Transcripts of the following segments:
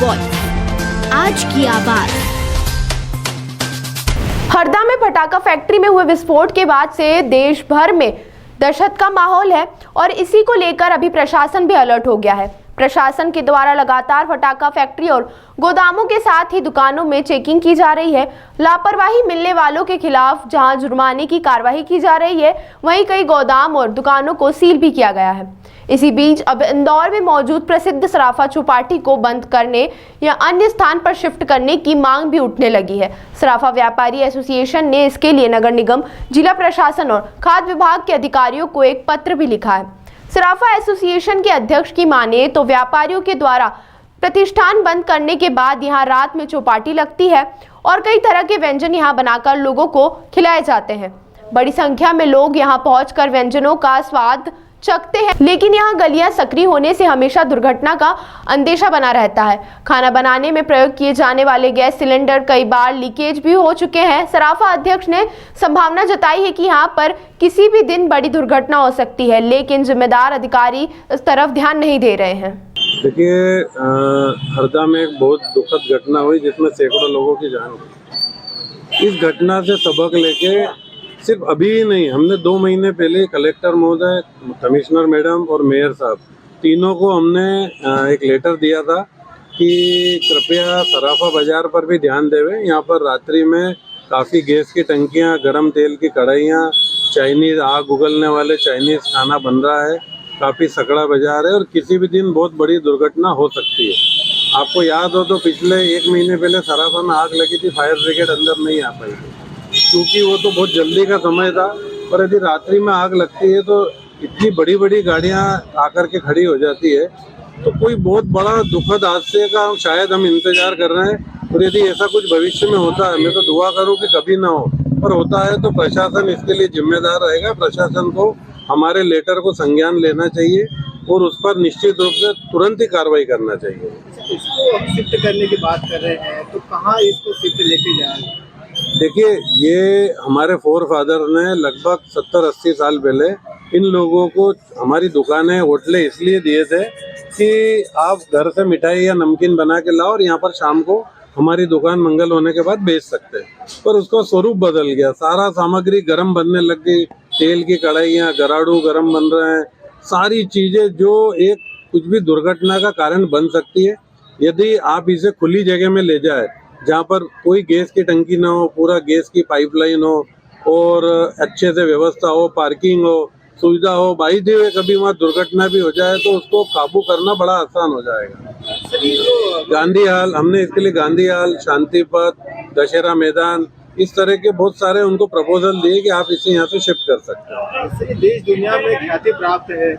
Voice, आज की आवाज। हरदा में पटाखा फैक्ट्री में हुए विस्फोट के बाद से देश भर में दहशत का माहौल है और इसी को लेकर अभी प्रशासन भी अलर्ट हो गया है। प्रशासन के द्वारा लगातार पटाखा फैक्ट्री और गोदामों के साथ ही दुकानों में चेकिंग की जा रही है। लापरवाही मिलने वालों के खिलाफ जहां जुर्माने की कार्रवाई की जा रही है, वहीं कई गोदाम और दुकानों को सील भी किया गया है। इसी बीच अब इंदौर में मौजूद प्रसिद्ध सराफा चौपाटी को बंद करने या अन्य स्थान पर शिफ्ट करने की मांग भी उठने लगी है। सराफा व्यापारी एसोसिएशन ने इसके लिए नगर निगम, जिला प्रशासन और खाद्य विभाग के अधिकारियों को एक पत्र भी लिखा है। सराफा एसोसिएशन के अध्यक्ष की माने तो व्यापारियों के द्वारा प्रतिष्ठान बंद करने के बाद यहाँ रात में चौपाटी लगती है और कई तरह के व्यंजन यहाँ बनाकर लोगों को खिलाए जाते हैं। बड़ी संख्या में लोग यहाँ पहुंचकर व्यंजनों का स्वाद चखते हैं, लेकिन यहाँ गलियां सक्रिय होने से हमेशा दुर्घटना का अंदेशा बना रहता है। खाना बनाने में प्रयोग किए जाने वाले गैस सिलेंडर कई बार लीकेज भी हो चुके हैं। सराफा अध्यक्ष ने संभावना जताई है कि यहाँ पर किसी भी दिन बड़ी दुर्घटना हो सकती है, लेकिन जिम्मेदार अधिकारी इस तरफ ध्यान नहीं दे रहे हैं। देखिए, हरदा में एक बहुत दुखद घटना हुई जिसमें सैकड़ों लोगों की जान गई। इस घटना से सबक लेके सिर्फ अभी ही नहीं, हमने 2 महीने पहले कलेक्टर महोदय, कमिश्नर मैडम और मेयर साहब तीनों को हमने एक लेटर दिया था कि कृपया सराफा बाजार पर भी ध्यान देवें। यहाँ पर रात्रि में काफ़ी गैस की टंकियाँ, गरम तेल की कढ़ाइयाँ, चाइनीज़ आग उगलने वाले चाइनीज़ खाना बन रहा है, काफ़ी सकड़ा बाजार है और किसी भी दिन बहुत बड़ी दुर्घटना हो सकती है। आपको याद हो तो पिछले 1 महीने पहले सराफा में आग लगी थी, फायर ब्रिगेड अंदर नहीं आ पाई थी क्योंकि वो तो बहुत जल्दी का समय था। पर यदि रात्रि में आग लगती है तो इतनी बड़ी बड़ी गाड़ियां आकर के खड़ी हो जाती है, तो कोई बहुत बड़ा दुखद हादसे का शायद हम इंतजार कर रहे हैं। और यदि ऐसा कुछ भविष्य में होता है, मैं तो दुआ करूं कि कभी ना हो, पर होता है तो प्रशासन इसके लिए जिम्मेदार रहेगा। प्रशासन को हमारे लेटर को संज्ञान लेना चाहिए और उस पर निश्चित रूप से तुरंत ही कार्रवाई करना चाहिए। इसको शिफ्ट करने की बात कर रहे हैं तो कहाँ इसको शिफ्ट लेके जाए? देखिए, ये हमारे फोरफादर ने लगभग 70-80 साल पहले इन लोगों को हमारी दुकानें, होटलें इसलिए दिए थे कि आप घर से मिठाई या नमकीन बना के लाओ और यहाँ पर शाम को हमारी दुकान मंगल होने के बाद बेच सकते हैं। पर उसका स्वरूप बदल गया, सारा सामग्री गर्म बनने लग गई, तेल की कढ़ाइयाँ, गराड़ू गर्म बन रहे हैं, सारी चीज़ें जो एक कुछ भी दुर्घटना का कारण बन सकती है। यदि आप इसे खुली जगह में ले जाए जहाँ पर कोई गैस की टंकी ना हो, पूरा गैस की पाइपलाइन हो और अच्छे से व्यवस्था हो, पार्किंग हो, सुविधा हो, बाई दी हुए कभी वहाँ दुर्घटना भी हो जाए तो उसको काबू करना बड़ा आसान हो जाएगा। गांधी हाल, हमने इसके लिए गांधी हाल, शांति पथ, दशहरा मैदान, इस तरह के बहुत सारे उनको प्रपोजल दिए कि आप इसे यहाँ से शिफ्ट कर सकते हैं। देश दुनिया में ख्याति प्राप्त है,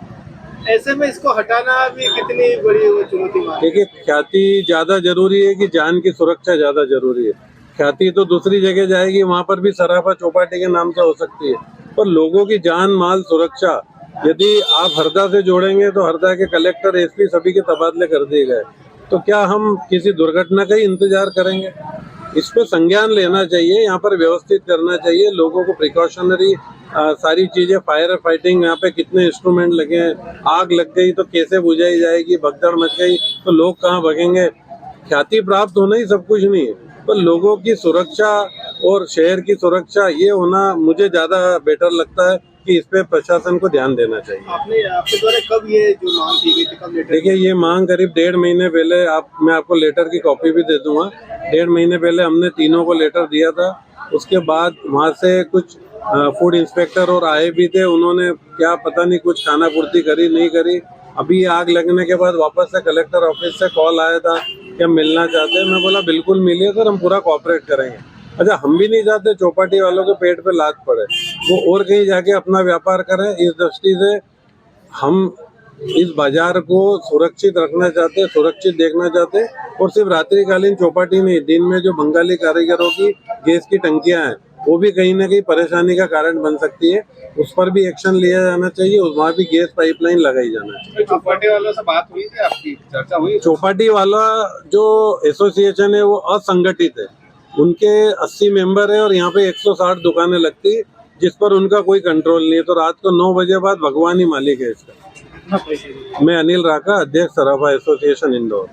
ऐसे में इसको हटाना भी कितनी बड़ी चुनौती है। देखिए, ख्याति ज्यादा जरूरी है कि जान की सुरक्षा ज्यादा जरूरी है। ख्याति तो दूसरी जगह जाएगी, वहाँ पर भी सराफा चौपाटी के नाम से हो सकती है, पर लोगों की जान माल सुरक्षा यदि आप हरदा से जोड़ेंगे तो हरदा के कलेक्टर, एसपी सभी के तबादले कर दिए गए, तो क्या हम किसी दुर्घटना का ही इंतजार करेंगे? इस पर संज्ञान लेना चाहिए, यहाँ पर व्यवस्थित करना चाहिए, लोगों को प्रिकॉशनरी सारी चीजें, फायर फाइटिंग, यहाँ पे कितने इंस्ट्रूमेंट लगे हैं, आग लग गई तो कैसे बुझाई जाएगी, भगदड़ मच गई तो लोग कहाँ भागेंगे। ख्याति प्राप्त होना ही सब कुछ नहीं है, पर लोगों की सुरक्षा और शहर की सुरक्षा ये होना मुझे ज्यादा बेटर लगता है कि इस पे प्रशासन को ध्यान देना चाहिए। आपके द्वारा कब ये जो मांग की गई थी, कब लेटर? देखिए, ये मांग करीब 1.5 महीने पहले, मैं आपको लेटर की कॉपी भी दे दूंगा। 1.5 महीने पहले हमने तीनों को लेटर दिया था। उसके बाद वहाँ से कुछ फूड इंस्पेक्टर और आए भी थे, उन्होंने क्या पता नहीं कुछ खाना पूर्ति करी नहीं करी। अभी आग लगने के बाद वापस से कलेक्टर ऑफिस से कॉल आया था कि हम मिलना चाहते हैं। मैं बोला बिल्कुल मिलिए सर, हम पूरा कोऑपरेट करेंगे। अच्छा, हम भी नहीं चाहते चौपाटी वालों के पेट पे लात पड़े, वो और कहीं जाके अपना व्यापार करें। इस दृष्टि से हम इस बाजार को सुरक्षित रखना चाहते हैं, सुरक्षित देखना चाहते हैं। और सिर्फ रात्रिकालीन चौपाटी नहीं, दिन में जो बंगाली कारीगरों की गैस की टंकियां हैं वो भी कहीं ना कहीं परेशानी का कारण बन सकती है, उस पर भी एक्शन लिया जाना चाहिए। वहाँ भी गैस पाइपलाइन लगाई जाना चाहिए। चौपाटी वालों से बात हुई थी, आपकी चर्चा हुई? चौपाटी वाला जो एसोसिएशन है वो असंगठित है, उनके 80 मेंबर है और यहाँ पे 160 दुकानें लगती है जिस पर उनका कोई कंट्रोल नहीं है। तो रात को 9 बजे बाद भगवान ही मालिक है इसका। मैं अनिल राका, अध्यक्ष सराफा एसोसिएशन इंदौर।